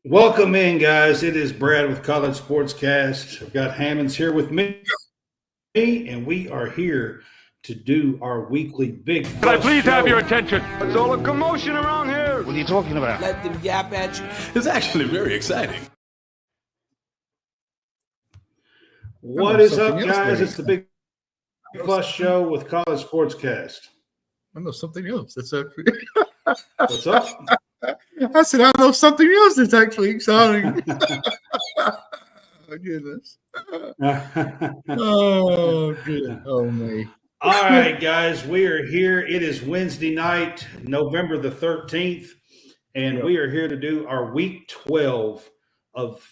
Welcome in, guys. It is Brad with College SportsCast. I've got Hammonds here with me, and we are here to do our weekly Big Can I Flush please show. have your attention? It's all a commotion around here. What are you talking about? Let them yap at you. It's actually very exciting. What is up, guys? It's the Big Flush show with College SportsCast. I know something else. That's actually. What's up? I said I know something else that's actually exciting. Oh goodness. Oh good. Oh me. All right, guys, we are here. It is Wednesday night, November the 13th, and we are here to do our week 12 of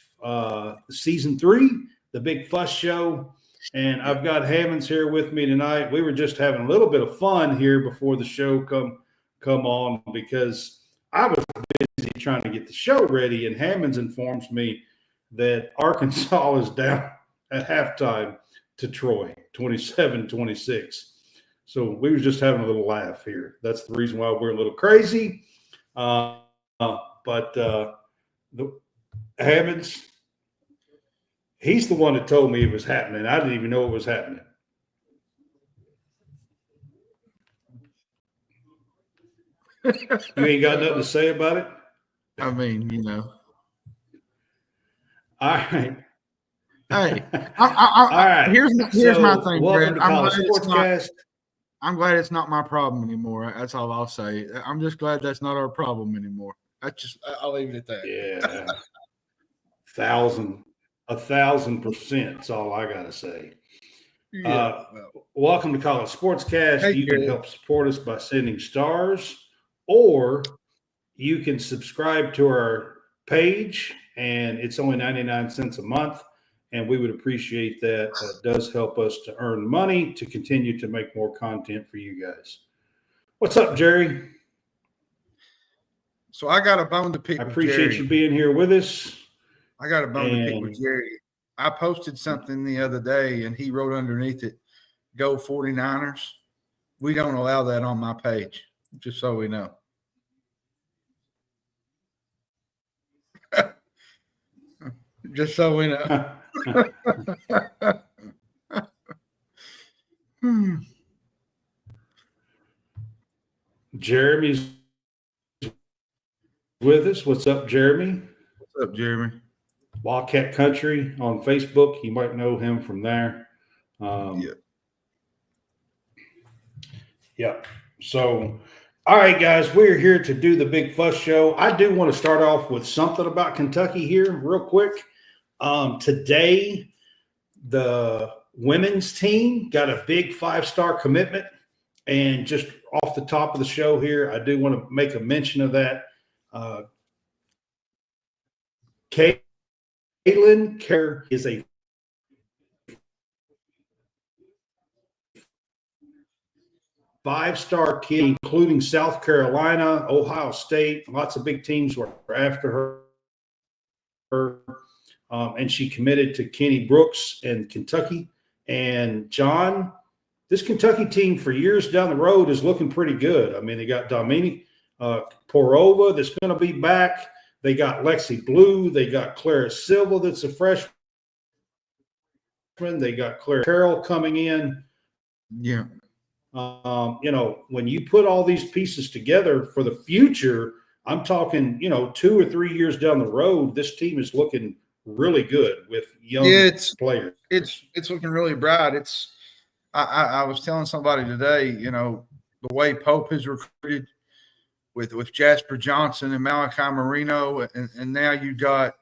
season 3, the Big Fuss Show. And I've got Hammonds here with me tonight. We were just having a little bit of fun here before the show come on because I was busy trying to get the show ready, and Hammonds informs me that Arkansas is down at halftime to Troy, 27-26. So we were just having a little laugh here. That's the reason why we're a little crazy. But Hammonds, he's the one that told me it was happening. I didn't even know it was happening. You ain't got nothing to say about it? I mean, you know. All right. Hey, All right. Here's my thing, welcome Brad. to College SportsCast. I'm glad it's not my problem anymore. That's all I'll say. I'm just glad that's not our problem anymore. I'll leave it at that. Yeah. 1,000%. That's all I got to say. Yeah. Welcome to College SportsCast. Hey, you can help support us by sending stars, or you can subscribe to our page, and it's only 99 cents a month, and we would appreciate that. That does help us to earn money to continue to make more content for you guys. What's up, Jerry? So I got a bone to pick I with appreciate Jerry. you being here with us. I got a bone to pick with Jerry. I posted something the other day, and he wrote underneath it, "Go 49ers." We don't allow that on my page, just so we know. Just so we know. Jeremy's with us. What's up, Jeremy? What's up, Jeremy? Wildcat Country on Facebook. You might know him from there. Yeah. So, all right, guys, we're here to do the Big Fuss Show. I do want to start off with something about Kentucky here real quick. Today, the women's team got a big 5-star commitment. And just off the top of the show here, I do want to make a mention of that. Caitlin Kerr is a 5-star kid, including South Carolina, Ohio State. Lots of big teams were after her. And she committed to Kenny Brooks in Kentucky. And John, this Kentucky team for years down the road is looking pretty good. I mean, they got Dominique Porova that's going to be back. They got Lexi Blue. They got Clara Silva that's a freshman. They got Claire Carroll coming in. Yeah. When you put all these pieces together for the future, I'm talking, 2 or 3 years down the road, this team is looking really good with young players. It's looking really bright. I was telling somebody today, the way Pope is recruited with Jasper Johnson and Malachi Marino, and now you got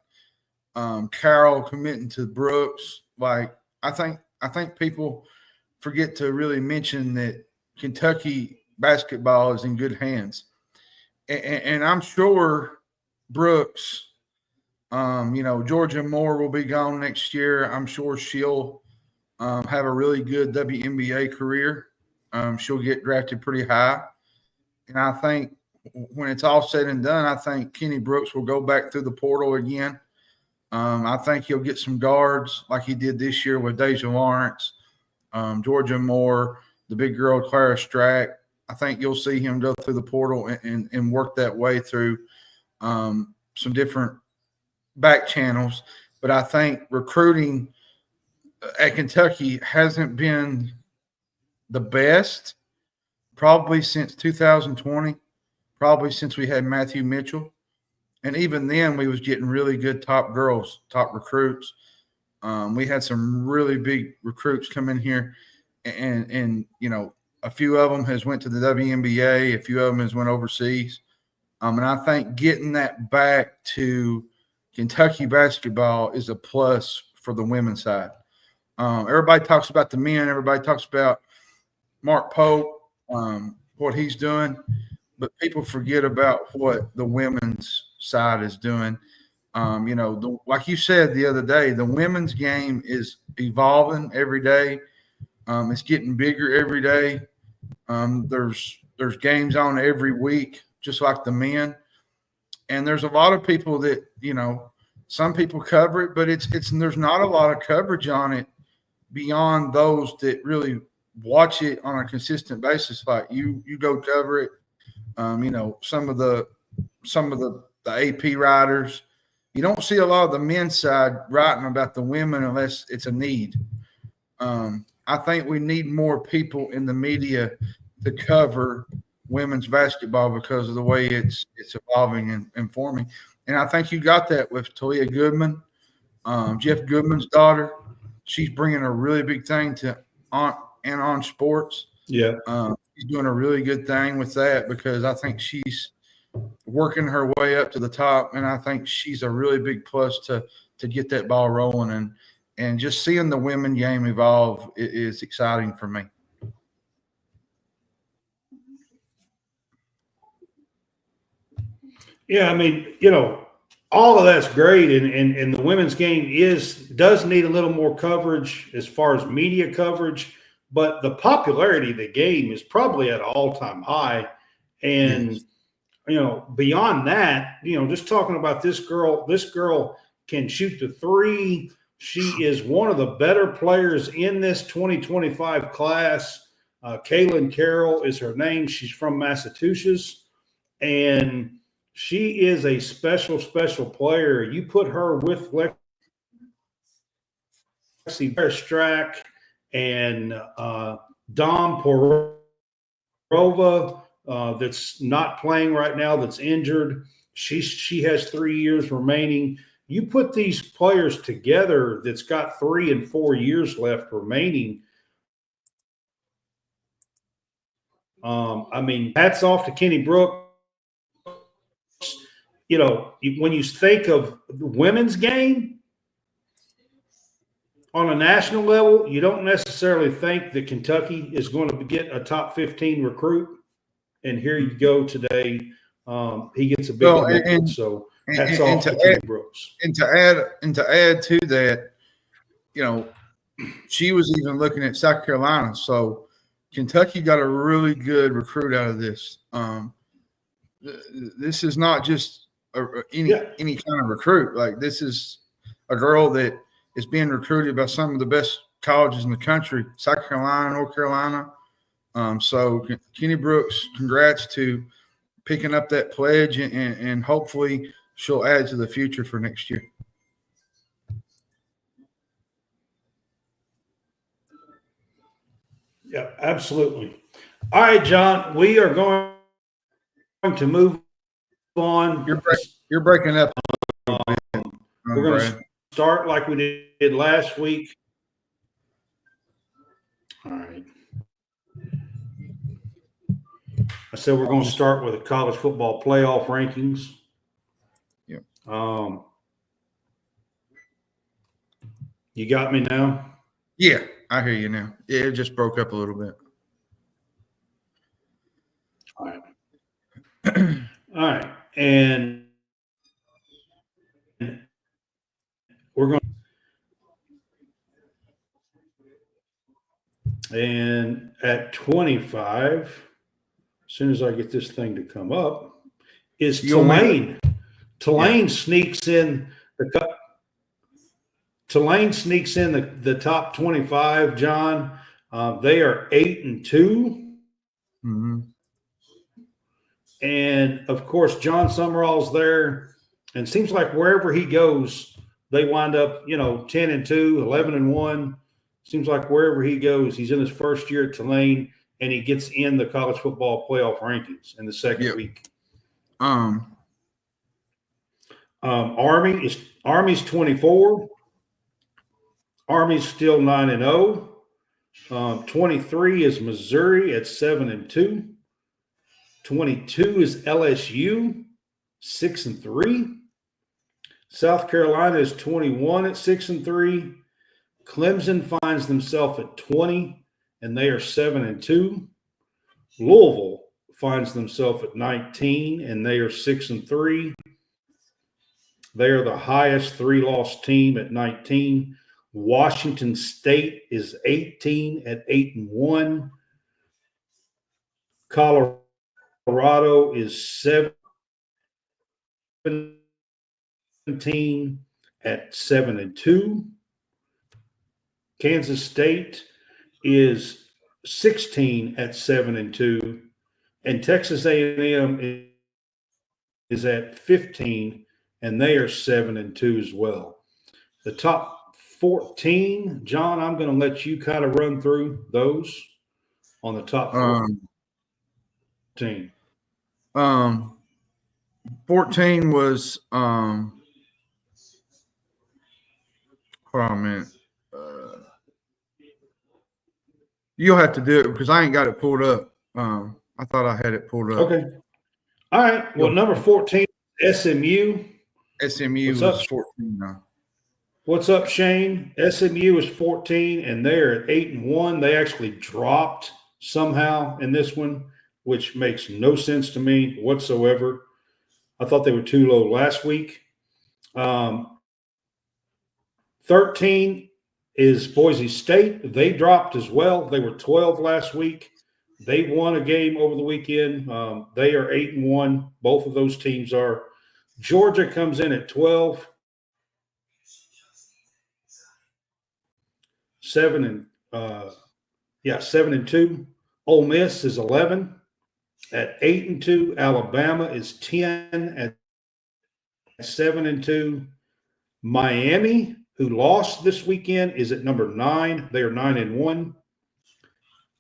Carroll committing to Brooks. Like I think people forget to really mention that Kentucky basketball is in good hands, and I'm sure Brooks. Georgia Moore will be gone next year. I'm sure she'll have a really good WNBA career. She'll get drafted pretty high. And I think when it's all said and done, I think Kenny Brooks will go back through the portal again. I think he'll get some guards like he did this year with Deja Lawrence, Georgia Moore, the big girl Clara Strack. I think you'll see him go through the portal and work that way through some different back channels, but I think recruiting at Kentucky hasn't been the best probably since 2020, probably since we had Matthew Mitchell. And even then, we was getting really good top girls, top recruits. We had some really big recruits come in here, and a few of them has went to the WNBA, a few of them has went overseas. And I think getting that back to Kentucky basketball is a plus for the women's side. Everybody talks about the men. Everybody talks about Mark Pope, what he's doing, but people forget about what the women's side is doing. Like you said the other day, the women's game is evolving every day. It's getting bigger every day. There's games on every week, just like the men. And there's a lot of people that, some people cover it, but there's not a lot of coverage on it beyond those that really watch it on a consistent basis. Like you go cover it. Some of the AP writers, you don't see a lot of the men's side writing about the women unless it's a need. I think we need more people in the media to cover women's basketball because of the way it's evolving and forming. And I think you got that with Talia Goodman, Jeff Goodman's daughter. She's bringing a really big thing to on sports. Yeah. She's doing a really good thing with that because I think she's working her way up to the top, and I think she's a really big plus to get that ball rolling. And just seeing the women game evolve is exciting for me. Yeah, I mean, all of that's great, and the women's game does need a little more coverage as far as media coverage, but the popularity of the game is probably at an all-time high. And beyond that, just talking about this girl can shoot the three. She is one of the better players in this 2025 class. Kaylin Carroll is her name. She's from Massachusetts, and she is a special, special player. You put her with Lexi Strack and Dom Porova, that's not playing right now, that's injured. She has 3 years remaining. You put these players together that's got 3 and 4 years left remaining. Hats off to Kenny Brooks. When you think of the women's game on a national level, you don't necessarily think that Kentucky is going to get a top 15 recruit. And here you go today. He gets a big commitment. So hats off to Kenny Brooks. And to add to that, she was even looking at South Carolina. So Kentucky got a really good recruit out of this. This is not just any kind of recruit. Like, this is a girl that is being recruited by some of the best colleges in the country, South Carolina, North Carolina. So Kenny Brooks, congrats to picking up that pledge, and hopefully she'll add to the future for next year. Yeah, absolutely. All right, John, we are going to move on. You're breaking up. We're going to start like we did last week. All right. I said we're going to start with the college football playoff rankings. Yep. You got me now? Yeah, I hear you now. Yeah, it just broke up a little bit. All right. All right. And we're going to, and at 25, as soon as I get this thing to come up, is Tulane. Tulane sneaks in the cup. Tulane sneaks in the top 25, John. They are 8-2. Mm-hmm. And, of course, John Summerall's there. And it seems like wherever he goes, they wind up, 10-2, 11-1. Seems like wherever he goes, he's in his first year at Tulane, and he gets in the college football playoff rankings in the second week. Army's 24. Army's still 9-0. 23 is Missouri at 7-2. 22 is LSU, 6-3. South Carolina is 21 at 6-3. Clemson finds themselves at 20, and they are 7-2. Louisville finds themselves at 19, and they are 6-3. They are the highest three-loss team at 19. Washington State is 18 at 8-1. Colorado is 17 at 7-2. Kansas State is 16 at 7-2, and Texas A&M is at 15, and they are 7-2 as well. The top 14, John, I'm going to let you kind of run through those on the top 14. 14 was hold on a minute. You'll have to do it because I ain't got it pulled up. I thought I had it pulled up. Okay. All right. Well, number 14, SMU. SMU was 14 now. What's up, Shane? SMU is 14, and they're at 8-1. They actually dropped somehow in this one, which makes no sense to me whatsoever. I thought they were too low last week. 13 is Boise State. They dropped as well. They were 12 last week. They won a game over the weekend. They are 8-1. Both of those teams are. Georgia comes in at 12. 7-2. Ole Miss is 11 at 8-2. Alabama is 10 at 7-2. Miami, who lost this weekend, is at number 9. They are 9-1.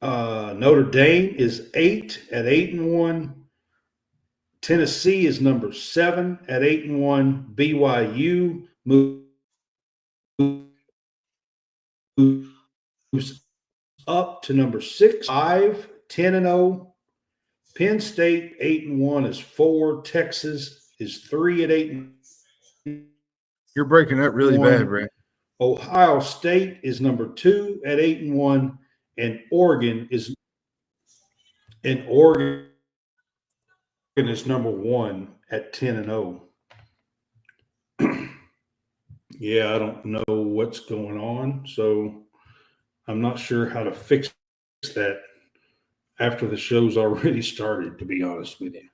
Notre Dame is 8 at 8-1. Tennessee is number 7 at 8-1. BYU moves up to number 6, 10-0. Penn State 8-1 is 4. Texas is 3 at 8. You're breaking up really bad, Brad. Ohio State is number 2 at 8-1, and Oregon is number 1 at 10-0. Yeah, I don't know what's going on, so I'm not sure how to fix that after the show's already started, to be honest with you.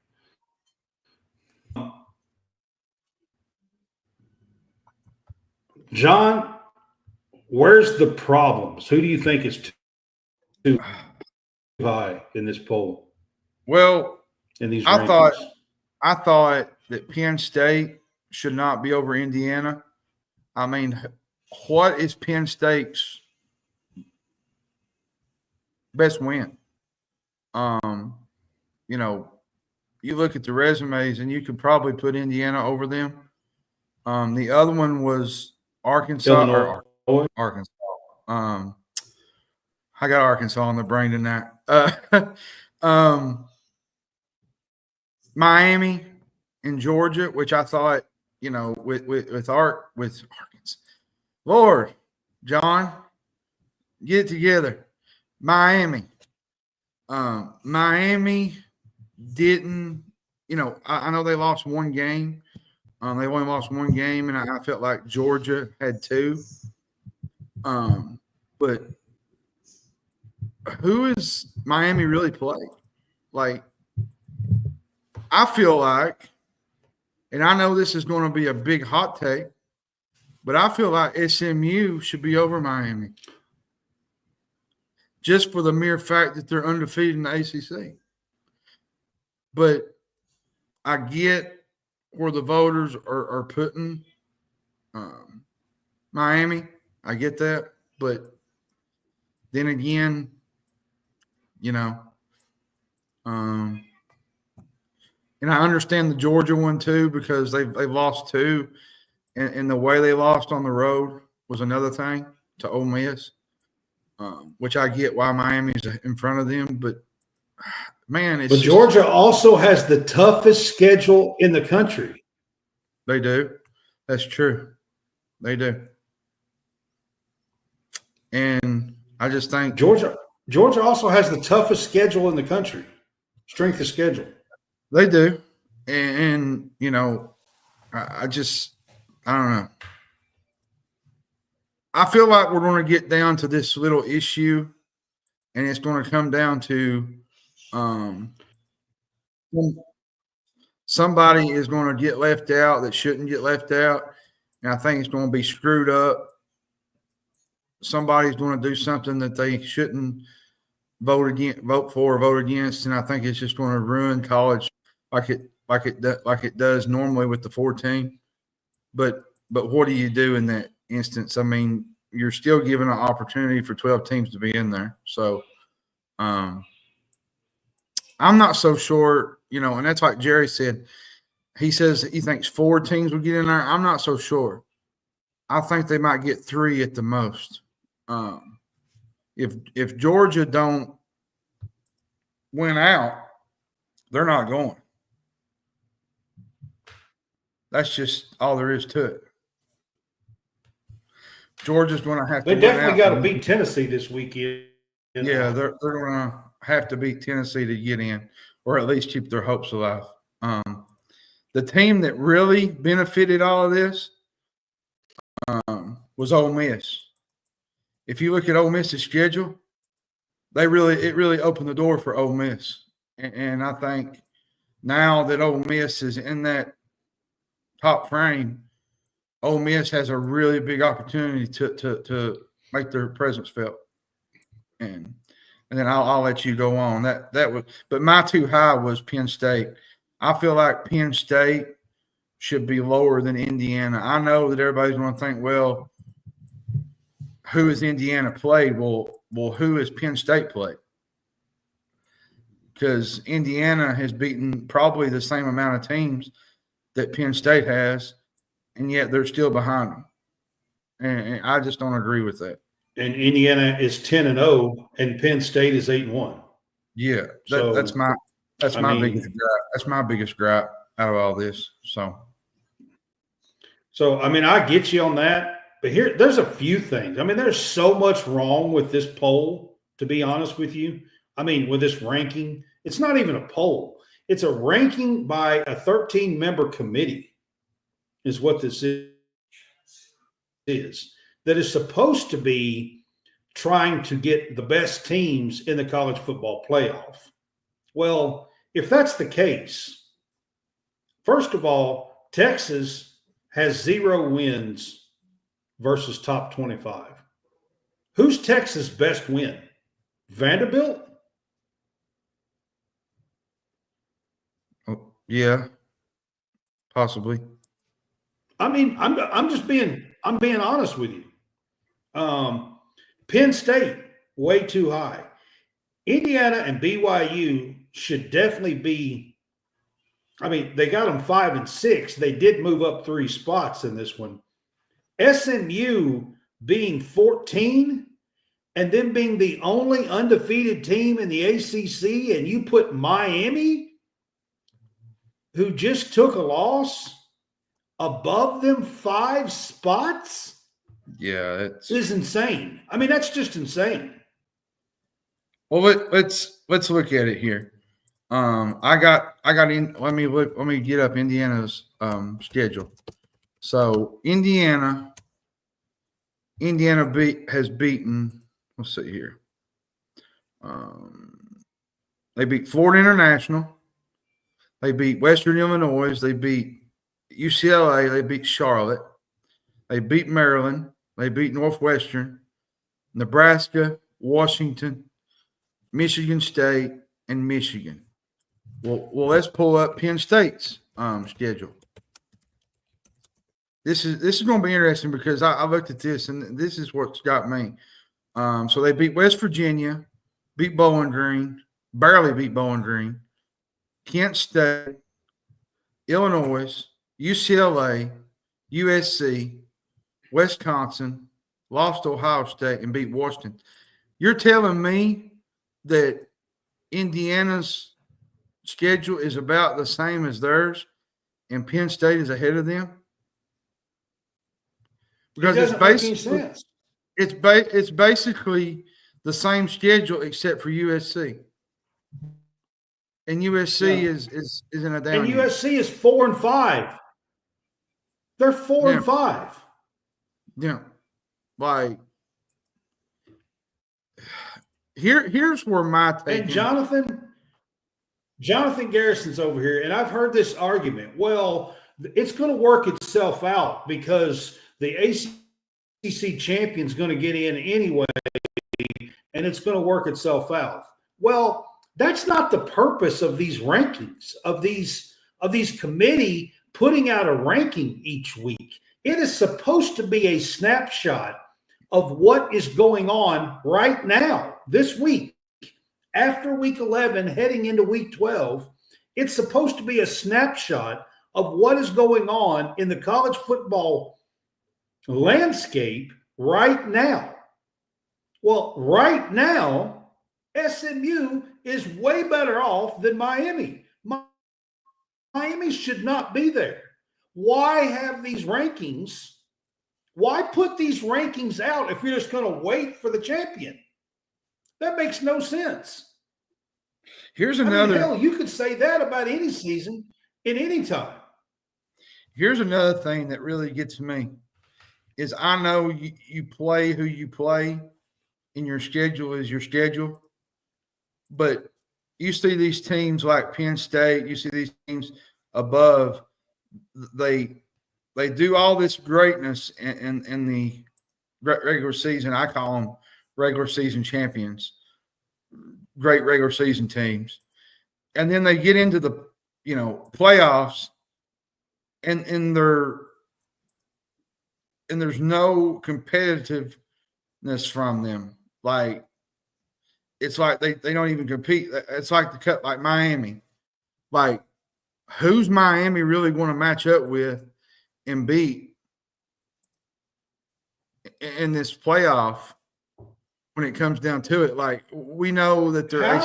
John, where's the problems? Who do you think is too high in this poll? Well, in these I rankings? I thought that Penn State should not be over Indiana. I mean, what is Penn State's best win? You look at the resumes and you could probably put Indiana over them. The other one was Arkansas. Arkansas. I got Arkansas on the brain tonight. Miami and Georgia, which I thought, with Arkansas. Lord, John, get it together. Miami didn't, I know they lost one game. They only lost one game, and I felt like Georgia had 2. But who is Miami really play? Like, I feel like, and I know this is going to be a big hot take, but I feel like SMU should be over Miami. Just for the mere fact that they're undefeated in the ACC. But I get where the voters are putting Miami. I get that, but then again, you know, and I understand the Georgia one too because they've lost two, and the way they lost on the road was another thing to Ole Miss, which I get why Miami's in front of them, but man, but Georgia also has the toughest schedule in the country. They do. That's true. They do. And I just think Georgia also has the toughest schedule in the country, strength of schedule. They do. And you know, I don't know. I feel like we're going to get down to this little issue, and it's going to come down to somebody is going to get left out that shouldn't get left out, and I think it's going to be screwed up. Somebody's going to do something that they shouldn't vote for or vote against, and I think it's just going to ruin college like it does normally with the 14. But what do you do in that instance? I mean, you're still giving an opportunity for 12 teams to be in there. So I'm not so sure, you know, and that's like Jerry said. He says he thinks 4 teams will get in there. I'm not so sure. I think they might get 3 at the most. If Georgia don't win out, they're not going. That's just all there is to it. Georgia's going to have to. They definitely got to beat Tennessee this weekend. Yeah, they're going to have to beat Tennessee to get in, or at least keep their hopes alive. The team that really benefited all of this was Ole Miss. If you look at Ole Miss's schedule, it really opened the door for Ole Miss, and I think now that Ole Miss is in that top frame, Ole Miss has a really big opportunity to make their presence felt. And then I'll let you go on. That was, but my too high was Penn State. I feel like Penn State should be lower than Indiana. I know that everybody's going to think, well, who has Indiana played? Well, who has Penn State played? Because Indiana has beaten probably the same amount of teams that Penn State has, and yet they're still behind them. And I just don't agree with that. And Indiana is 10-0, and Penn State is 8-1. Yeah, that's my biggest gripe. That's my biggest gripe out of all this. So I mean, I get you on that, but there's a few things. I mean, there's so much wrong with this poll, to be honest with you. I mean, with this ranking, it's not even a poll. It's a ranking by a 13-member committee is what this is. That is supposed to be trying to get the best teams in the college football playoff. Well, if that's the case, first of all, Texas has 0 wins versus top 25. Who's Texas' best win? Vanderbilt? Oh, yeah, possibly. I mean, I'm being honest with you. Penn State, way too high. Indiana and BYU should definitely be. I mean, they got them 5 and 6. They did move up 3 spots in this one. SMU being 14 and then being the only undefeated team in the ACC, and you put Miami, who just took a loss, above them 5 spots? Yeah, this is insane. I mean, that's just insane. Well, let's look at it here. I got in. Let me get up Indiana's schedule. So Indiana has beaten. Let's see here. They beat Florida International. They beat Western Illinois. They beat UCLA. They beat Charlotte. They beat Maryland. They beat Northwestern, Nebraska, Washington, Michigan State, and Michigan. Well, let's pull up Penn State's schedule. This is going to be interesting because I looked at this, and this is what's got me. So they beat West Virginia, beat Bowling Green, barely beat Bowling Green, Kent State, Illinois, UCLA, USC, Wisconsin, lost to Ohio State, and beat Washington. You're telling me that Indiana's schedule is about the same as theirs, and Penn State is ahead of them? Because it doesn't make any sense. It's basically the same schedule except for USC. And USC is in a down. And USC is 4-5. They're 4-5. Yeah. Like here's where my take. And Jonathan Garrison's over here, and I've heard this argument. Well, it's going to work itself out because the ACC champion's going to get in anyway, and it's going to work itself out. Well, that's not the purpose of these rankings, of these committee putting out a ranking each week. It is supposed to be a snapshot of what is going on right now, this week. After week 11, heading into week 12, it's supposed to be a snapshot of what is going on in the college football landscape right now. Well, right now, SMU is way better off than Miami. Miami should not be there. Why have these rankings? Why put these rankings out if you're just going to wait for the champion? That makes no sense. Here's another. Hell, you could say that about any season in any time. Here's another thing that really gets me is I know you play who you play, and your schedule is your schedule. But you see these teams like Penn State, you see these teams above, they do all this greatness in the regular season. I call them regular season champions, great regular season teams. And then they get into the, playoffs and there's no competitiveness from them. Like, it's like they don't even compete. It's like the cut, like Miami. Like, who's Miami really going to match up with and beat in this playoff when it comes down to it? Like, we know that they're How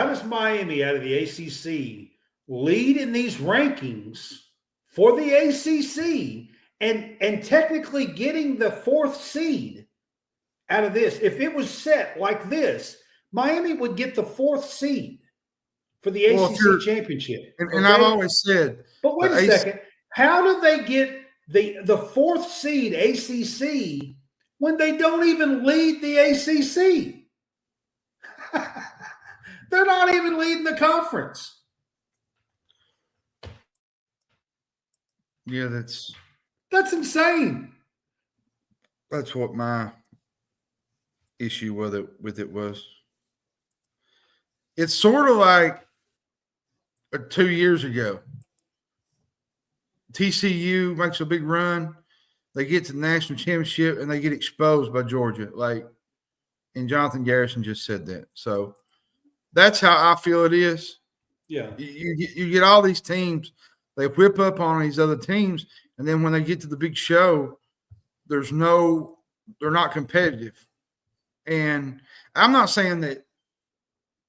does Miami out of the ACC lead in these rankings for the ACC and technically getting the 4th seed out of this? If it was set like this, Miami would get the 4th seed for the ACC championship. And I've always said, but wait a second, how do they get the 4th seed ACC when they don't even lead the ACC? They're not even leading the conference. Yeah, that's insane. That's what my issue with it was. It's sort of like 2 years ago. TCU makes a big run. They get to the national championship and they get exposed by Georgia. And Jonathan Garrison just said that. So that's how I feel it is. Yeah. You get all these teams, they whip up on these other teams, and then when they get to the big show, they're not competitive. And I'm not saying that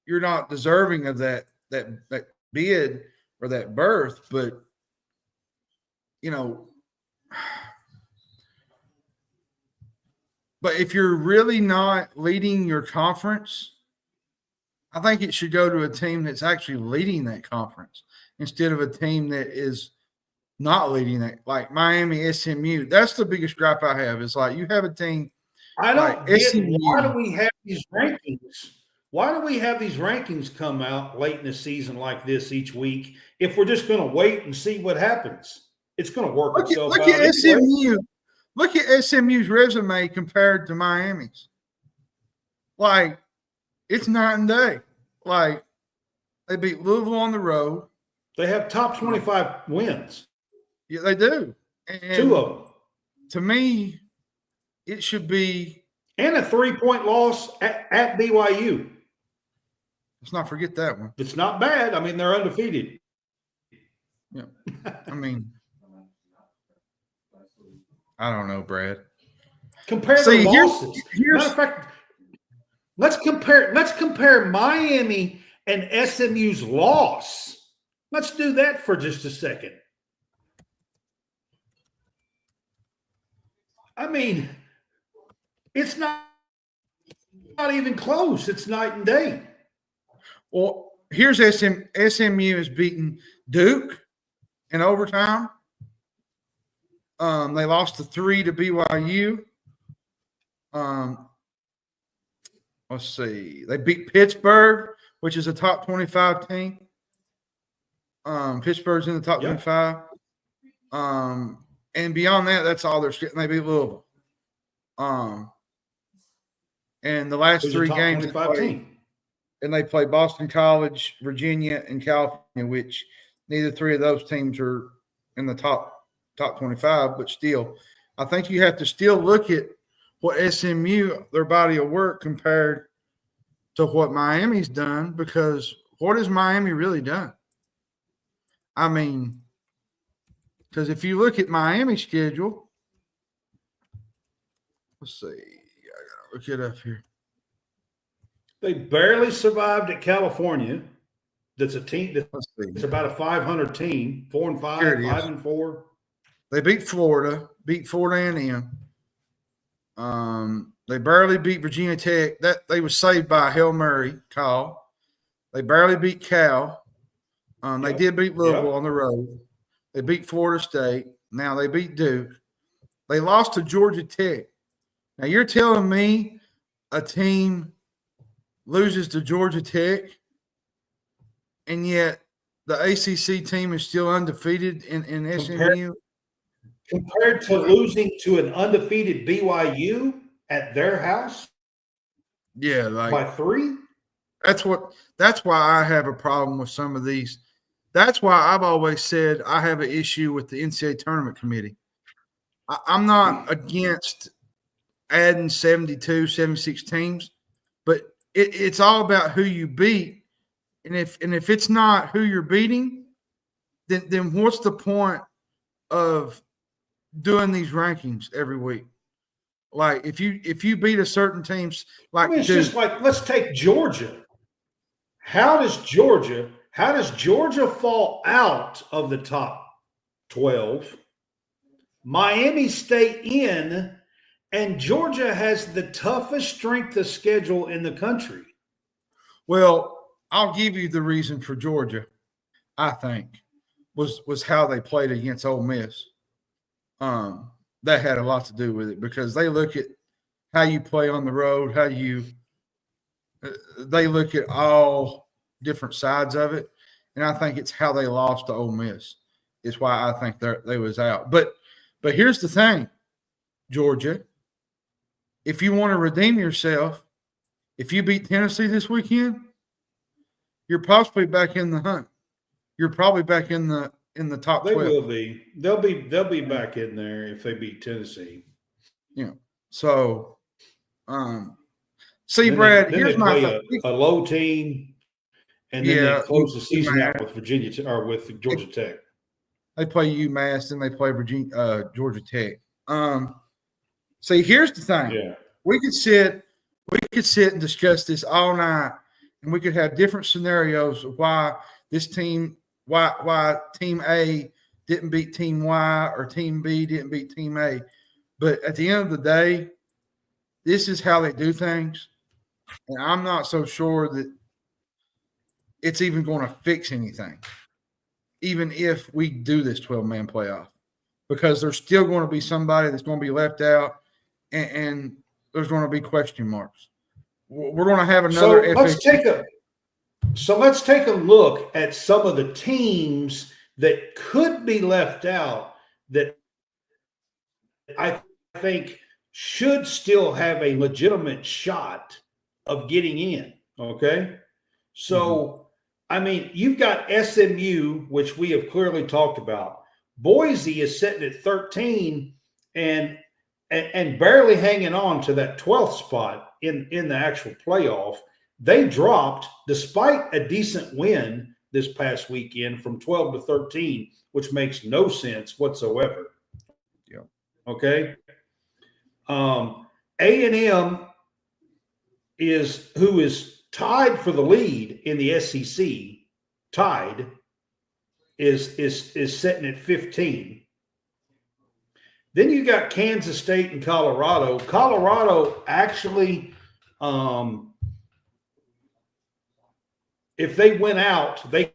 you're not deserving of that bid or that berth, but but if you're really not leading your conference, I think it should go to a team that's actually leading that conference instead of a team that is not leading that, like Miami, SMU. That's the biggest gripe I have. Is like you have a team. I don't get SMU. Why do we have these rankings? Why do we have these rankings come out late in the season like this each week if we're just going to wait and see what happens? It's going to work itself out. Look at SMU. Look at SMU's resume compared to Miami's. Like, it's night and day. Like, they beat Louisville on the road. They have top 25 wins. Yeah, they do. And 2 of them. to me, it should be. And a 3-point loss at BYU. Let's not forget that one. It's not bad. I mean, they're undefeated. Yeah. I mean, I don't know, Brad. Compare the losses. Matter of fact, let's compare Miami and SMU's loss. Let's do that for just a second. I mean, it's not even close. It's night and day. Well, here's SMU has beaten Duke in overtime. They lost to 3 to BYU. Let's see. They beat Pittsburgh, which is a top 25 team. Pittsburgh's in the top 25. And beyond that, that's all they're getting. They beat Louisville. And the last 3 games they play Boston College, Virginia, and California, which neither 3 of those teams are in the top 25, but still, I think you have to still look at what SMU, their body of work, compared to what Miami's done, because what has Miami really done? I mean, because if you look at Miami's schedule, let's see, I gotta look it up here. They barely survived at California. That's a team that's about a 500 team, 4-5, 5-4. They beat Florida A&M. They barely beat Virginia Tech. That they was saved by a Hail Mary call. They barely beat Cal. They did beat Louisville on the road. They beat Florida State. Now they beat Duke. They lost to Georgia Tech. Now you're telling me a team loses to Georgia Tech, and yet the ACC team is still undefeated in SMU? Compared to losing to an undefeated BYU at their house? Yeah, by 3? That's why I have a problem with some of these. That's why I've always said I have an issue with the NCAA tournament committee. I'm not against adding 72, 76 teams, but it's all about who you beat. And if it's not who you're beating, then what's the point of doing these rankings every week? Like if you beat a certain teams, like it's just like, let's take Georgia. How does Georgia fall out of the top 12? Miami stay in, and Georgia has the toughest strength of schedule in the country. Well, I'll give you the reason for Georgia, I think, was how they played against Ole Miss. That had a lot to do with it, because they look at how you play on the road, they look at all different sides of it. And I think it's how they lost to Ole Miss is why I think they was out. But here's the thing, Georgia, if you want to redeem yourself, if you beat Tennessee this weekend, you're possibly back in the hunt. You're probably back in the top 12. They will be. They'll be back in there if they beat Tennessee. Yeah. So, Brad, here's my a low team, and then they close the season out with Virginia or with Georgia Tech. They play UMass, and they play Georgia Tech. Here's the thing. Yeah. We could sit and discuss this all night, and we could have different scenarios of why this team, why Team A didn't beat Team Y or Team B didn't beat Team A. But at the end of the day, this is how they do things. And I'm not so sure that it's even going to fix anything, even if we do this 12-man playoff, because there's still going to be somebody that's going to be left out, and there's going to be question marks. We're going to have another. Let's take a look at some of the teams that could be left out that I think should still have a legitimate shot of getting in. Okay. So, I mean, you've got SMU, which we have clearly talked about. Boise is sitting at 13 and barely hanging on to that 12th spot in the actual playoff. They dropped, despite a decent win this past weekend, from 12 to 13, which makes no sense whatsoever. Yeah. Okay. A&M who is tied for the lead in the SEC, is sitting at 15. Then you got Kansas State and Colorado. Colorado actually, if they win out, they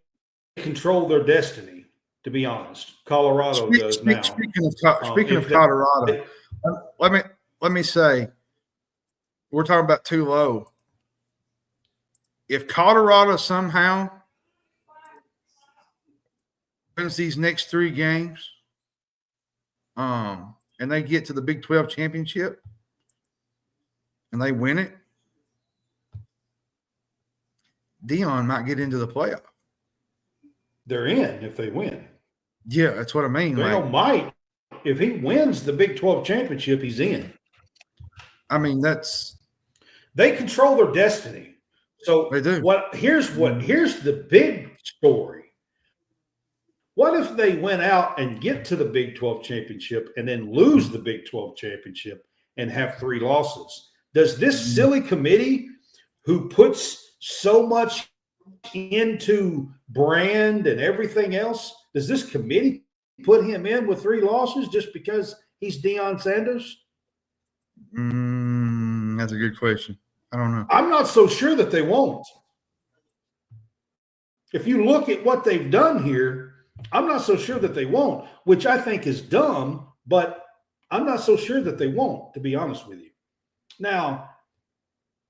control their destiny, to be honest. Colorado does now. Speaking of Colorado, let me say, we're talking about too low. If Colorado somehow wins these next 3 games, and they get to the Big 12 championship and they win it, Deion might get into the playoff. They're in if they win. Yeah, that's what I mean. They don't might. If he wins the Big 12 championship, he's in. I mean, they control their destiny. So they do. Here's the big story. What if they went out and get to the Big 12 championship and then lose the Big 12 championship and have 3 losses? Does this silly committee, who puts so much into brand and everything else, does this committee put him in with 3 losses just because he's Deion Sanders? That's a good question. I don't know. I'm not so sure that they won't. If you look at what they've done here, I'm not so sure that they won't, which I think is dumb, but I'm not so sure that they won't, to be honest with you. Now,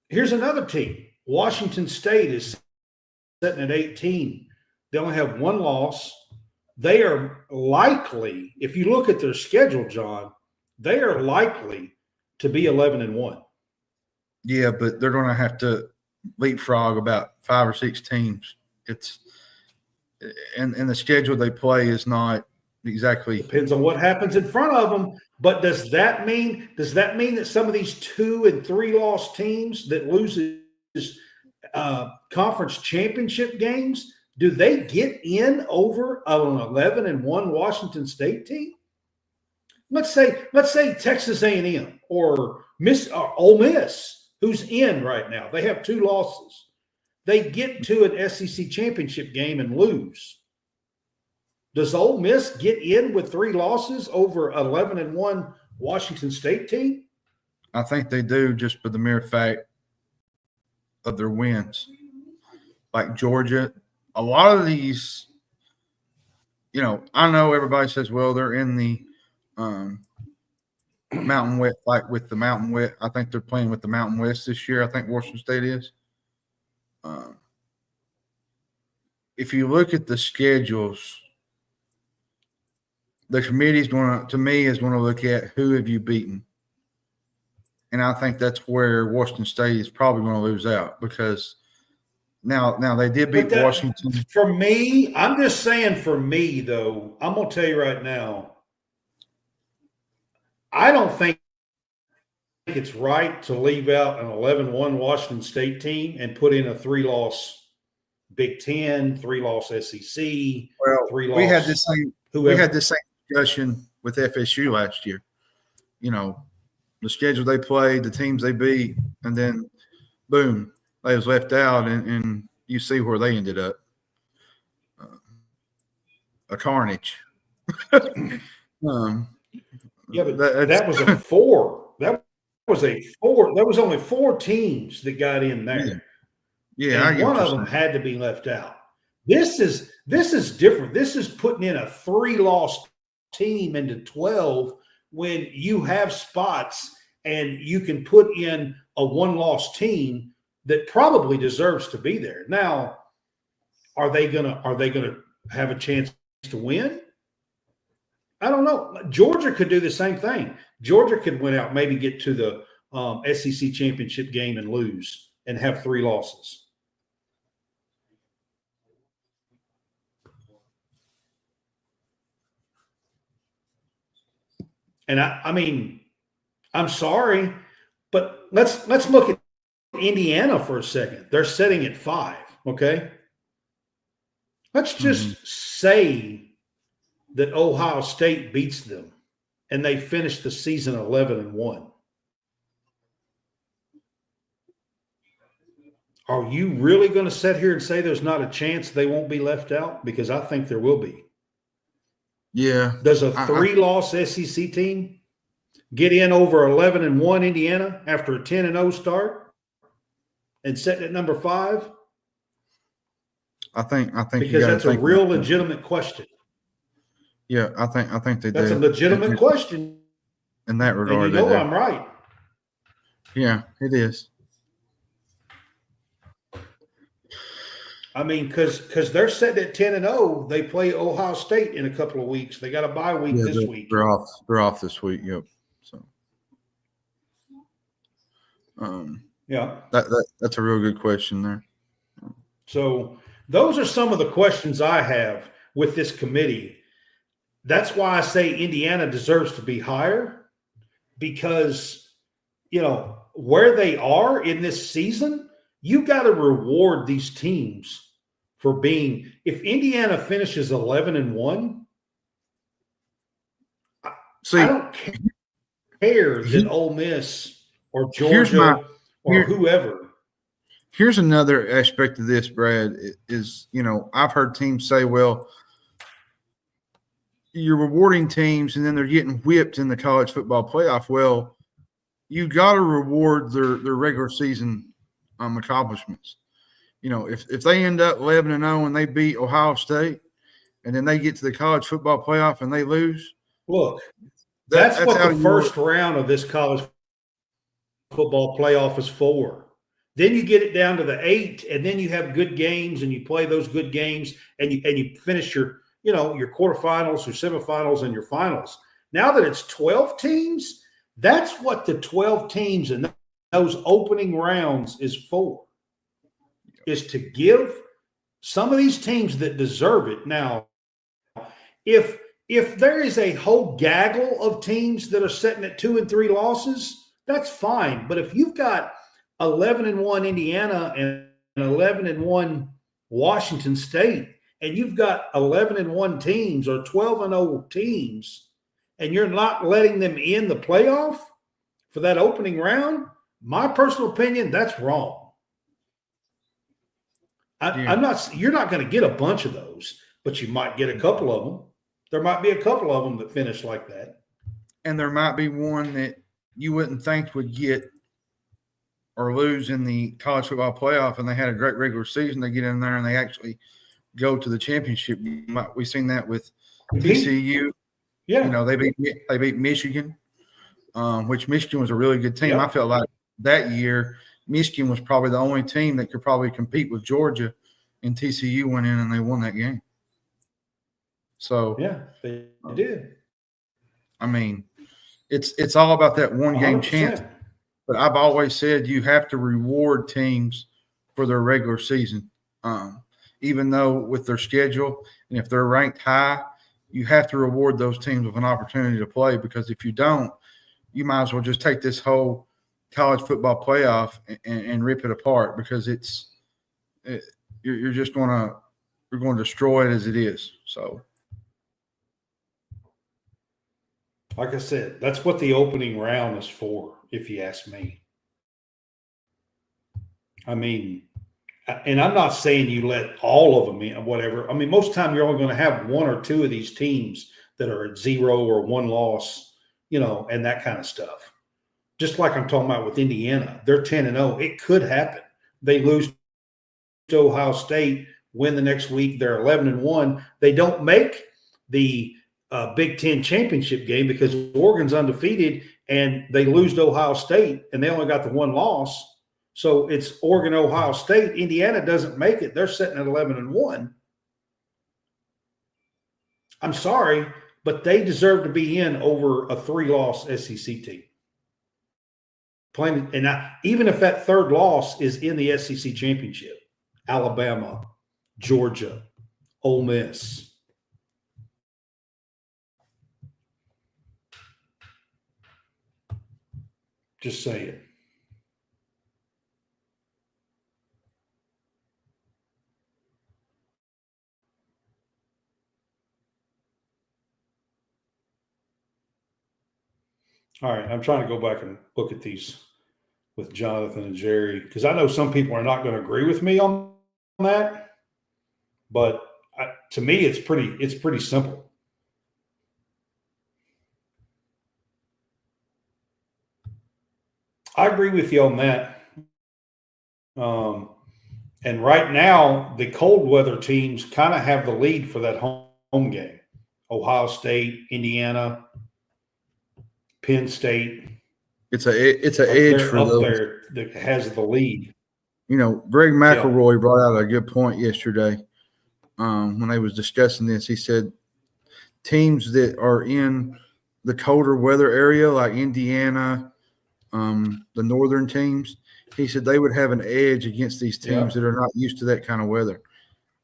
here's another team. Washington State is sitting at 18. They only have 1 loss. They are likely, if you look at their schedule, John, they are likely to be 11-1. Yeah, but they're going to have to leapfrog about 5 or 6 teams. And the schedule they play is not exactly. Depends on what happens in front of them. But does that mean that some of these 2 and 3 loss teams that loses conference championship games, do they get in over an 11-1 Washington State team? Let's say Texas A&M or Ole Miss, who's in right now. They have 2 losses. They get to an SEC championship game and lose. Does Ole Miss get in with 3 losses over 11-1 Washington State team? I think they do, just for the mere fact of their wins. Like Georgia, a lot of these, I know everybody says, well, they're in the Mountain West, like with the Mountain West. I think they're playing with the Mountain West this year. I think Washington State is. If you look at the schedules, the committee is going to look at who have you beaten. And I think that's where Washington State is probably going to lose out, because now they did beat Washington. For me, I'm just saying, for me, though, I'm going to tell you right now, I don't think it's right to leave out an 11-1 Washington State team and put in a 3-loss Big Ten, 3-loss SEC. Well, 3-loss. We had this same discussion with FSU last year. The schedule they played, the teams they beat, and then boom, they was left out, and you see where they ended up. A carnage. Yeah, but that was a 4. That was only 4 teams that got in there. Yeah, and one of them had to be left out. This is different. This is putting in a 3-loss team into 12 when you have spots and you can put in a 1-loss team that probably deserves to be there. Now, are they gonna have a chance to win? I don't know. Georgia could do the same thing. Georgia could win out, maybe get to the SEC championship game and lose and have 3 losses. And I mean, I'm sorry, but let's look at Indiana for a second. They're sitting at 5, okay? Let's just say that Ohio State beats them and they finish the season 11-1. Are you really going to sit here and say there's not a chance they won't be left out? Because I think there will be. Yeah. Does a 3-loss SEC team get in over 11-1 Indiana after a 10-0 start and set at number 5? I think because that's a real legitimate question. Yeah, I think they do. That's a legitimate question in that regard. And you know I'm right. Yeah, it is. I mean, because they're sitting at 10-0, they play Ohio State in a couple of weeks. They got a bye week this week. They're off this week. Yep. So, yeah, that's a real good question there. So those are some of the questions I have with this committee. That's why I say Indiana deserves to be higher, because where they are in this season. You got to reward these teams for being. If Indiana finishes 11-1, I don't care that Ole Miss or Georgia or whoever. Here's another aspect of this, Brad. Is I've heard teams say, "Well, you're rewarding teams, and then they're getting whipped in the college football playoff." Well, you got to reward their regular season accomplishments. If they end up 11-0 and they beat Ohio State, and then they get to the college football playoff and they lose. Look, that's what the first round of this college football playoff is for. Then you get it down to the 8, and then you have good games, and you play those good games, and you finish your quarterfinals, your semifinals, and your finals. Now that it's 12 teams, that's what the 12 teams and those opening rounds is for, is to give some of these teams that deserve it. Now, if there is a whole gaggle of teams that are sitting at 2 and 3 losses, that's fine. But if you've got 11-1 Indiana and 11-1 Washington State, and you've got 11-1 teams or 12-0 teams, and you're not letting them in the playoff for that opening round, my personal opinion, that's wrong. I'm not. You're not going to get a bunch of those, but you might get a couple of them. There might be a couple of them that finish like that, and there might be one that you wouldn't think would get or lose in the college football playoff, and they had a great regular season. They get in there and they actually go to the championship. We've seen that with TCU. Yeah, they beat Michigan, which Michigan was a really good team. Yep. I felt like that year Michigan was probably the only team that could probably compete with Georgia, and TCU went in and they won that game. So yeah, they did. I mean, it's all about that one game 100%. Chance. But I've always said you have to reward teams for their regular season, even though with their schedule and if they're ranked high, you have to reward those teams with an opportunity to play, because if you don't, you might as well just take this whole college football playoff and rip it apart, because you're just going to destroy it as it is. So, like I said, that's what the opening round is for, if you ask me. I mean, and I'm not saying you let all of them in, whatever. I mean, most of the time you're only going to have 1 or 2 of these teams that are at 0 or 1 loss, and that kind of stuff. Just like I'm talking about with Indiana, they're 10-0. It could happen. They lose to Ohio State, win the next week. They're 11-1. They don't make the Big Ten championship game because Oregon's undefeated, and they lose to Ohio State, and they only got the 1 loss. So it's Oregon, Ohio State. Indiana doesn't make it. They're sitting at 11-1. I'm sorry, but they deserve to be in over a 3-loss SEC team. Playing, and even if that 3rd loss is in the SEC championship, Alabama, Georgia, Ole Miss. Just saying. All right, I'm trying to go back and look at these with Jonathan and Jerry because I know some people are not going to agree with me on that, but to me, it's pretty simple. I agree with you on that. And right now, the cold weather teams kind of have the lead for that home game. Ohio State, Indiana, Penn State. It's an edge for those. There that has the lead. You know, Greg McElroy brought out a good point yesterday when they was discussing this. He said teams that are in the colder weather area, like Indiana, the northern teams, he said they would have an edge against these teams that are not used to that kind of weather.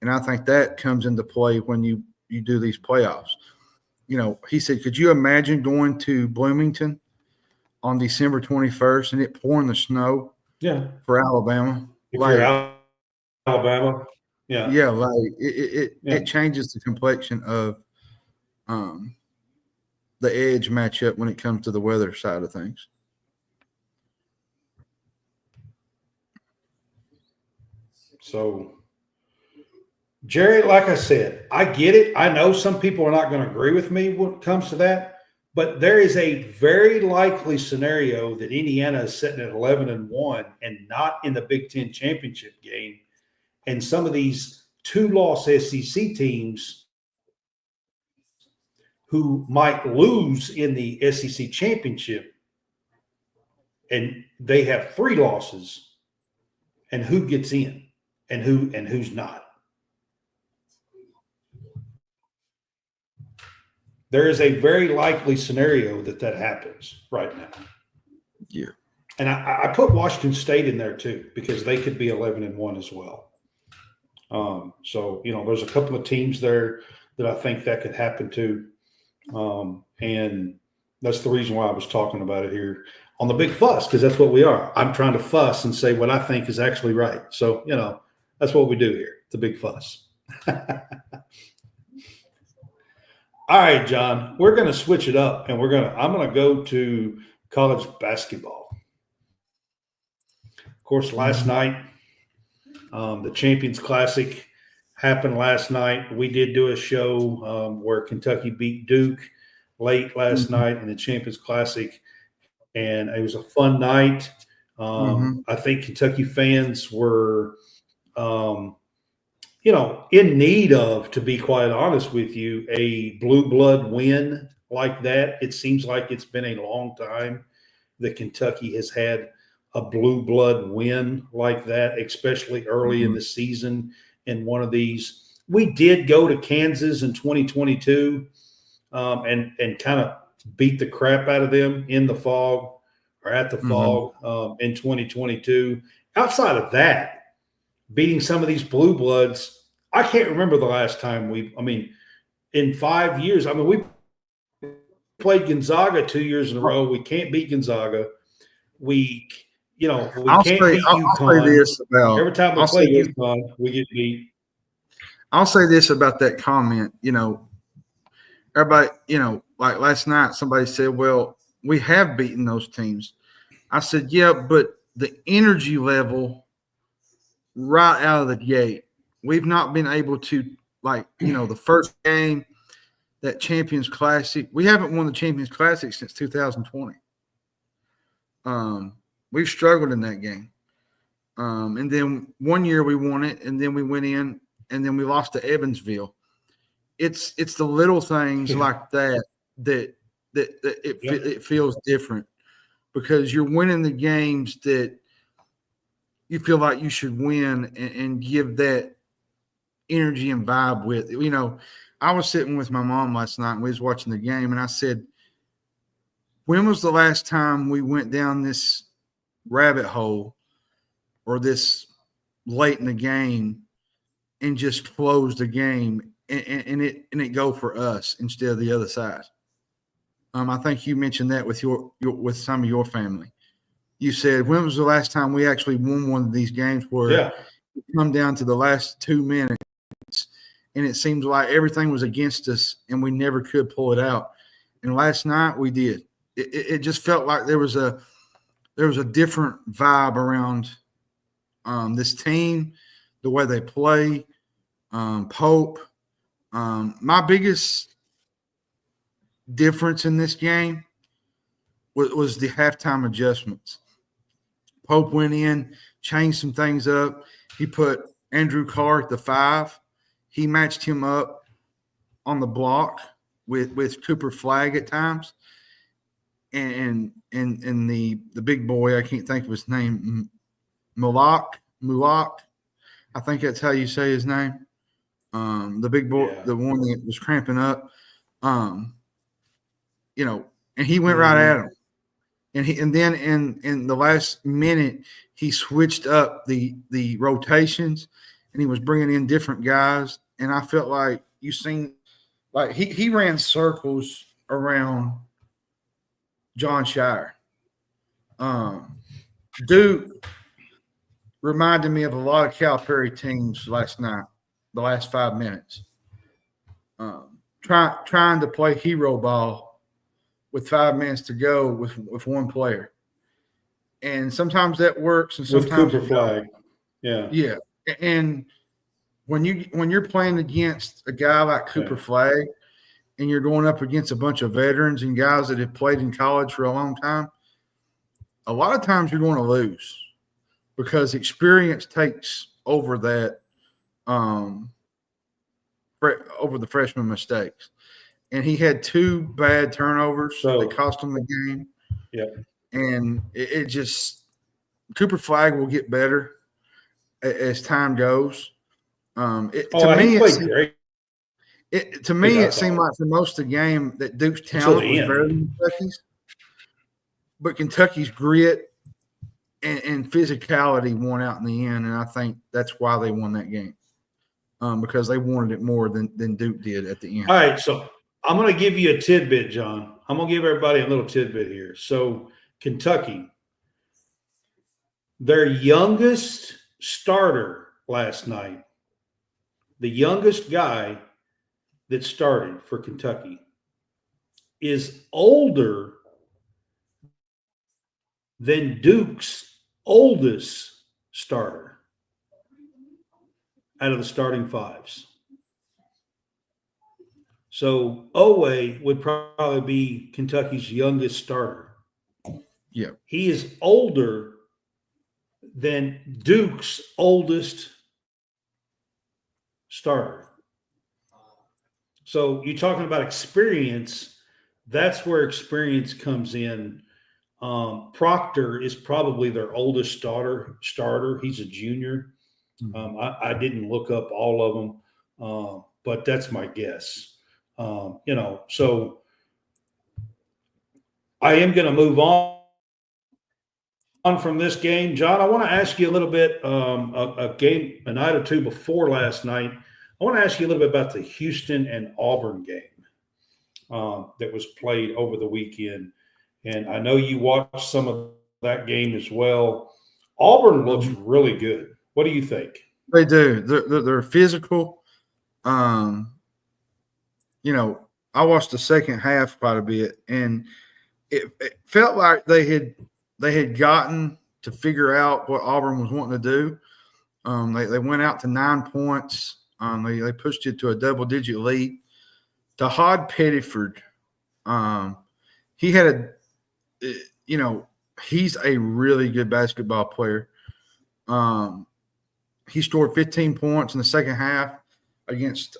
And I think that comes into play when you do these playoffs. You know, he said, could you imagine going to Bloomington on December 21st and it pouring the snow for Alabama? If you're Alabama, like it changes the complexion of the edge matchup when it comes to the weather side of things. So, Jerry, like I said, I get it. I know some people are not going to agree with me when it comes to that, but there is a very likely scenario that Indiana is sitting at 11-1 and not in the Big Ten championship game. And some of these 2-loss SEC teams who might lose in the SEC championship, and they have 3 losses, and who gets in and who's not. There is a very likely scenario that happens right now. Yeah. And I put Washington State in there too, because they could be 11-1 as well. So, you know, there's a couple of teams there that I think that could happen to. And that's the reason why I was talking about it here on the Big Fuss, because that's what we are. I'm trying to fuss and say what I think is actually right. So, you know, that's what we do here, the Big Fuss. All right, John, we're going to switch it up, and I'm going to go to college basketball. Of course, last night, the Champions Classic happened last night. We did do a show where Kentucky beat Duke late last night in the Champions Classic, and it was a fun night. I think Kentucky fans were you know, in need of, to be quite honest with you, a blue blood win like that. It seems like it's been a long time that Kentucky has had a blue blood win like that, especially early in the season in one of these. We did go to Kansas in 2022 and kind of beat the crap out of them in the Fog or at the Fog in 2022. Outside of that, beating some of these blue bloods, I can't remember the last time in 5 years. I mean, we played Gonzaga 2 years in a row. We can't beat Gonzaga. We can't beat UConn. Every time we play UConn, we get beat. I'll say this about that comment. You know, everybody, you know, like last night, somebody said, well, we have beaten those teams. I said, yeah, but the energy level right out of the gate, we've not been able to, like, you know, the first game, that Champions Classic, we haven't won the Champions Classic since 2020. We've struggled in that game. And then one year we won it, and then we went in, and then we lost to Evansville. It's the little things like that it feels different, because you're winning the games that you feel like you should win and give that energy and vibe with. You know, I was sitting with my mom last night and we was watching the game, and I said, when was the last time we went down this rabbit hole or this late in the game and just closed the game and it go for us instead of the other side? I think you mentioned that with with some of your family. you said, when was the last time we actually won one of these games where it come down to the last 2 minutes and it seems like everything was against us and we never could pull it out? And last night we did. It just felt like there was a different vibe around this team, the way they play, Pope. My biggest difference in this game was the halftime adjustments. Pope went in, changed some things up. He put Andrew Carr at the 5. He matched him up on the block with Cooper Flagg at times. And the big boy, I can't think of his name, Mulak. I think that's how you say his name. The big boy, the one that was cramping up. And he went right at him. And then in the last minute, he switched up the rotations, and he was bringing in different guys. And I felt like you seen, like he ran circles around John Shire. Duke reminded me of a lot of Calipari teams last night, the last 5 minutes. Trying to play hero ball with 5 minutes to go with one player. And sometimes that works and sometimes with Cooper Flagg. Yeah. Yeah. And when you're playing against a guy like Cooper Flagg and you're going up against a bunch of veterans and guys that have played in college for a long time, a lot of times you're going to lose because experience takes over that over the freshman mistakes. And he had 2 bad turnovers that cost him the game. Yeah. And it just – Cooper Flagg will get better as time goes. He played great. To me, it seemed like for most of the game that Duke's talent was better than Kentucky's. But Kentucky's grit and physicality won out in the end, and I think that's why they won that game, because they wanted it more than Duke did at the end. All right, so I'm going to give you a tidbit, John. I'm going to give everybody a little tidbit here. So Kentucky, their youngest starter last night, the youngest guy that started for Kentucky, is older than Duke's oldest starter out of the starting 5s. So Owe would probably be Kentucky's youngest starter. Yeah. He is older than Duke's oldest starter. So you're talking about experience. That's where experience comes in. Proctor is probably their oldest starter. He's a junior. I didn't look up all of them, but that's my guess. So I am going to move on from this game. John, I want to ask you a little bit, a night or two before last night. I want to ask you a little bit about the Houston and Auburn game that was played over the weekend. And I know you watched some of that game as well. Auburn looks really good. What do you think? They do. They're physical. I watched the second half quite a bit, and it felt like they had gotten to figure out what Auburn was wanting to do. They went out to 9 points. They pushed it to a double-digit lead. To Hod Pettiford, he had he's a really good basketball player. He scored 15 points in the second half against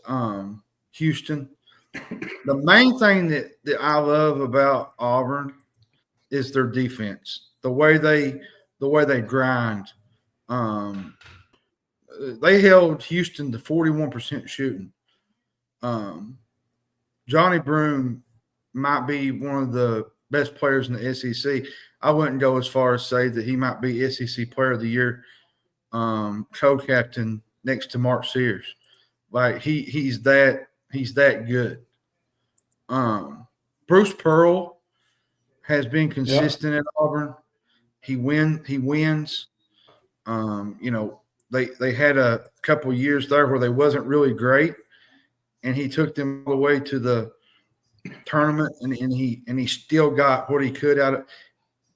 Houston. The main thing that I love about Auburn is their defense. The way they grind. They held Houston to 41% shooting. Johnny Broome might be one of the best players in the SEC. I wouldn't go as far as say that he might be SEC Player of the Year, co-captain next to Mark Sears. Like he's that good. Bruce Pearl has been consistent at Auburn. He wins. They had a couple of years there where they wasn't really great, and he took them all the way to the tournament, and he still got what he could out of.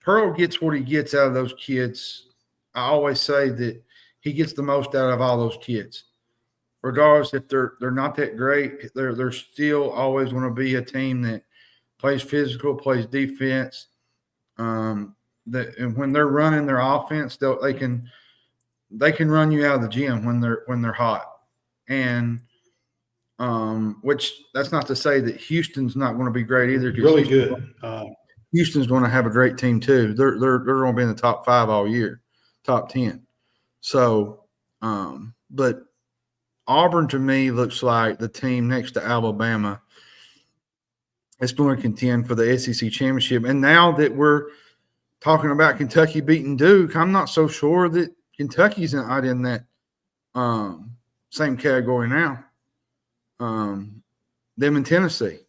Pearl gets what he gets out of those kids. I always say that he gets the most out of all those kids, regardless if they're not that great. They're still always going to be a team that plays physical, plays defense. And when they're running their offense, they can run you out of the gym when they're hot. And which that's not to say that Houston's not going to be great either. Really good. Houston's going to have a great team too. They're going to be in the top 5 all year, top 10. So, but Auburn to me looks like the team next to Alabama is going to contend for the SEC championship. And now that we're talking about Kentucky beating Duke, I'm not so sure that Kentucky's not in that same category now. Them in Tennessee.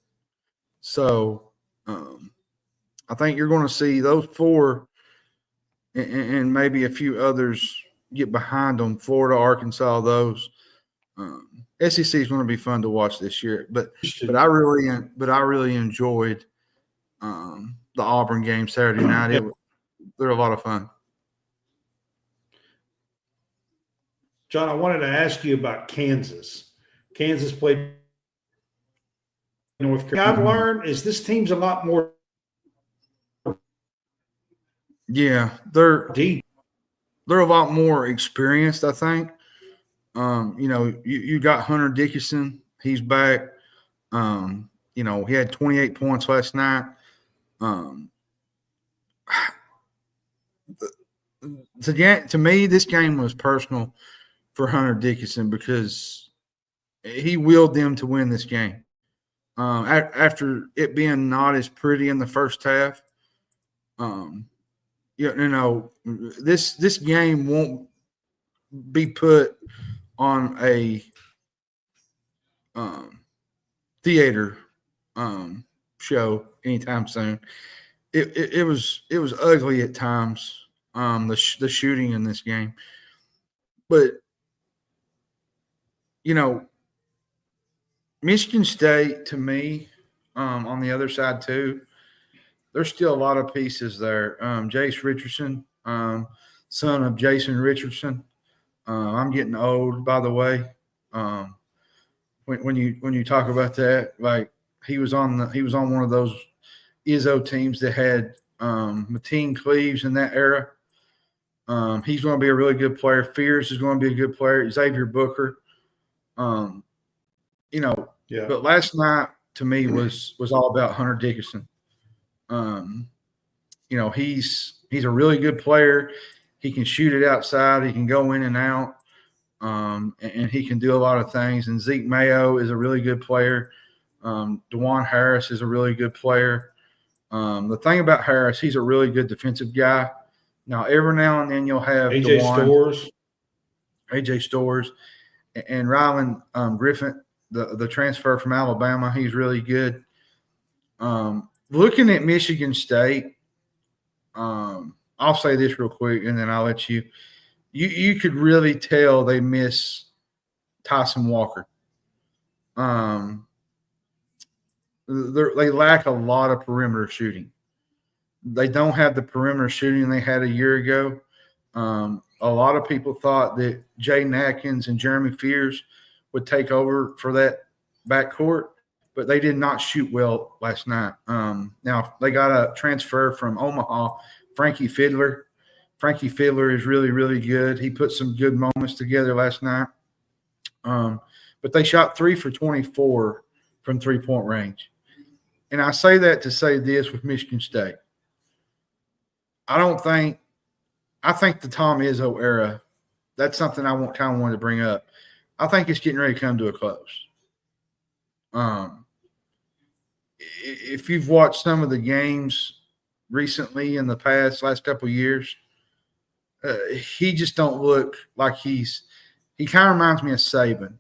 So I think you're going to see those 4 and maybe a few others get behind them. Florida, Arkansas, those. SEC is going to be fun to watch this year. But I really enjoyed the Auburn game Saturday night. They're a lot of fun. John, I wanted to ask you about Kansas. Kansas played North Carolina. I've learned is this team's a lot more they're deep. They're a lot more experienced, I think. You got Hunter Dickinson. He's back. He had 28 points last night. To me, this game was personal for Hunter Dickinson because he willed them to win this game. After it being not as pretty in the first half, this game won't be put on a theater show anytime soon. It was ugly at times. The shooting in this game, but Michigan State to me, on the other side too, there's still a lot of pieces there. Jace Richardson, son of Jason Richardson. I'm getting old, by the way. When you talk about that, like he was on one of those Izzo teams that had Mateen Cleaves in that era. He's going to be a really good player. Fierce is going to be a good player. Xavier Booker. But last night to me was all about Hunter Dickinson. He's a really good player. He can shoot it outside. He can go in and out, and he can do a lot of things. And Zeke Mayo is a really good player. DeJuan Harris is a really good player. The thing about Harris, he's a really good defensive guy. Now, every now and then you'll have AJ Stores, and Rylan Griffin, the transfer from Alabama. He's really good. Looking at Michigan State, I'll say this real quick, and then I'll let you. You could really tell they miss Tyson Walker. They lack a lot of perimeter shooting. They don't have the perimeter shooting they had a year ago. A lot of people thought that Jaden Atkins and Jeremy Fears would take over for that backcourt, but they did not shoot well last night. Now, they got a transfer from Omaha, Frankie Fiddler. Frankie Fiddler is really, really good. He put some good moments together last night. But they shot 3 for 24 from three-point range. And I say that to say this with Michigan State. I think the Tom Izzo era, that's something I kind of wanted to bring up. I think it's getting ready to come to a close. If you've watched some of the games recently in the last couple of years, he just don't look like he kind of reminds me of Saban.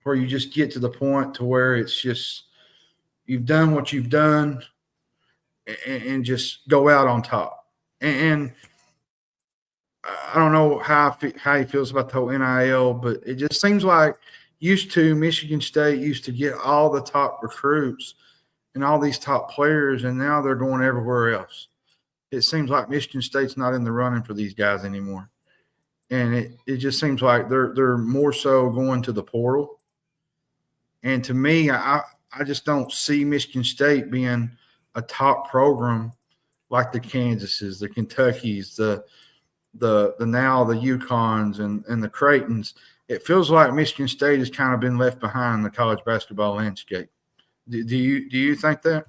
Where you just get to the point to where it's just you've done what you've done. and just go out on top. And I don't know how he feels about the whole NIL, but it just seems like Michigan State used to get all the top recruits and all these top players, and now they're going everywhere else. It seems like Michigan State's not in the running for these guys anymore. And it just seems like they're more so going to the portal. And to me, I just don't see Michigan State being a top program like the Kansases, the Kentuckys, the now the UConns and the Creightons. It feels like Michigan State has kind of been left behind in the college basketball landscape. Do you think that?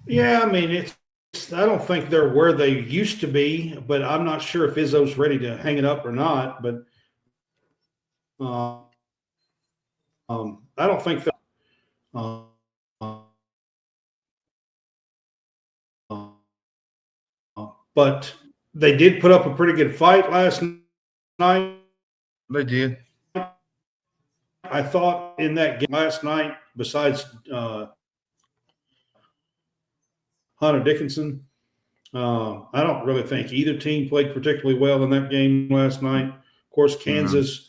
Yeah, I mean, I don't think they're where they used to be, but I'm not sure if Izzo's ready to hang it up or not. But I don't think that. But they did put up a pretty good fight last night. They did. I thought in that game last night, besides Hunter Dickinson, I don't really think either team played particularly well in that game last night. Of course, Kansas,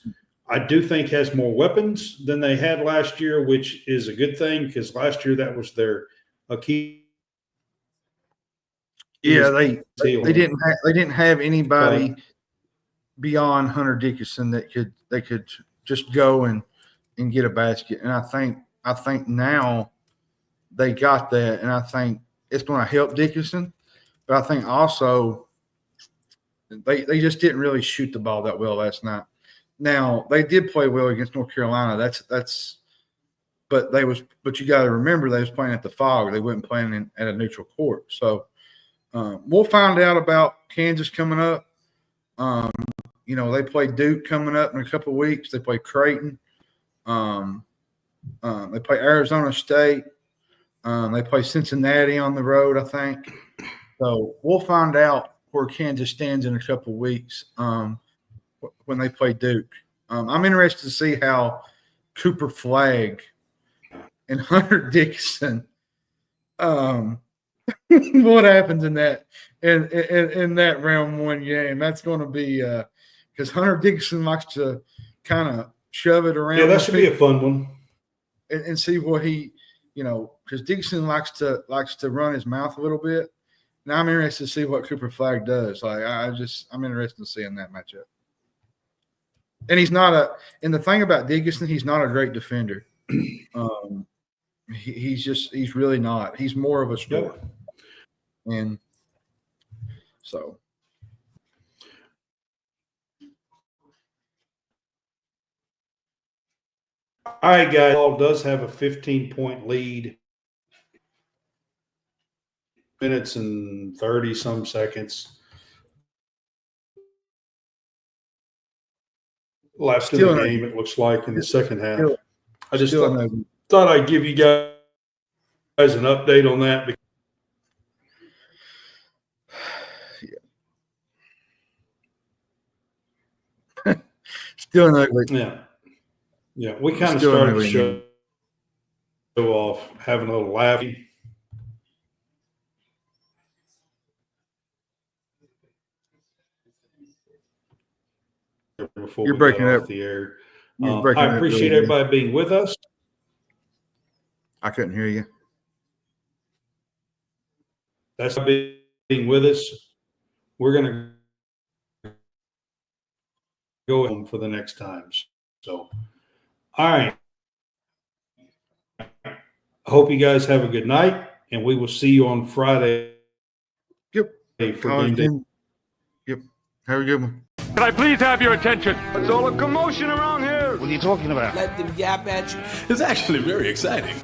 I do think, has more weapons than they had last year, which is a good thing because last year that was their key. Yeah, they didn't have anybody beyond Hunter Dickinson that could just go and get a basket. And I think now they got that, and I think it's going to help Dickinson. But I think also they just didn't really shoot the ball that well last night. Now they did play well against North Carolina. But you got to remember they was playing at the Fog. They weren't playing at a neutral court. So we'll find out about Kansas coming up. They play Duke coming up in a couple of weeks. They play Creighton. They play Arizona State. They play Cincinnati on the road, I think. So we'll find out where Kansas stands in a couple of weeks when they play Duke. I'm interested to see how Cooper Flagg and Hunter Dickinson what happens in that round one game. That's going to be because Hunter Dickinson likes to kind of shove it around. Yeah, that should be a fun one. And see what he, because Dickinson likes to run his mouth a little bit. Now I'm interested to see what Cooper Flagg does. I'm interested in seeing that matchup. And and the thing about Dickinson, he's not a great defender. He's really not. He's more of a scorer. Yep. And so. All right, guys. Ball does have a 15-point lead. Minutes and 30-some seconds left in the game, it looks like, in the second half. I just thought I'd give you guys an update on that. Still an ugly. Yeah. We kind of started the show off having a little laugh. Before You're breaking up the air. I appreciate everybody being with us. I couldn't hear you. That's being with us. We're going to go home for the next times. So, all right. I hope you guys have a good night, and we will see you on Friday. Yep. For game day. Yep. Have a good one. Can I please have your attention? What's all the commotion around here? What are you talking about? Let them yap at you. It's actually very exciting.